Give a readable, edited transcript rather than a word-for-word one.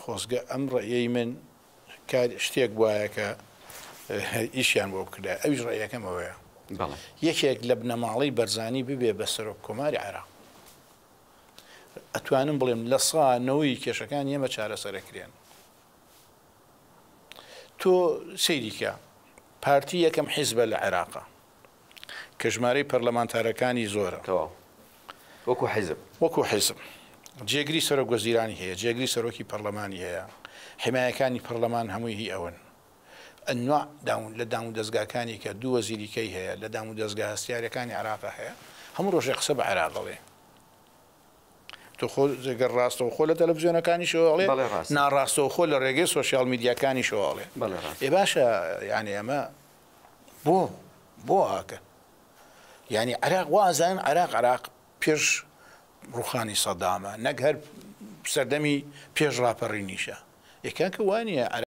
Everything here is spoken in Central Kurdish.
خۆزگە ئەم ڕێیەی من شتێک وایە کە ئیشیان بۆ بکرا ئەویش ڕێیەکەمەوەیە یەکێک لە بنەماڵی بەرزانی ببێ بە سەرۆک کۆماری عێراق ئەتوانم بڵێم لە سانەوەی کێشەکان ئێمە چارەسەرەکرێن تۆ سەیریکە پارتی یەکەم حیزبە لە عێراقا کە ژمارەی پەرلەمانتارەکانی زۆرە وەکو حیزب جێگری سەرۆک وەزیرانی هەیە جێگری سەرۆکی پەرلەمانی هەیە حمایەکانی پەرلەمان هەمووی هی ئەوەن ئەنواع لە دام و دەستگاکانی کە دوو وەزیریکەی هەیە لە دام و دەستگا هەستیارەکانی عێراقا هەیە هەموو ڕۆژێ قسە بە عێراق دەڵێ تۆ خۆ جێگەر ڕاستەوە خۆ لە تەلەڤیزیۆنەکانی شۆڵێ ناڕاستەوە خۆ لە ڕێگەی سۆشیال میدیاکانی شۆڵێ ئێ باشە یعنی ئەمە بۆ هاکە یعنی عێراق وازان عێراق پێش ڕوخانی سەدامە نەک هەر سەردەمی پێش ڕاپەڕینیشە یەکان کە وانە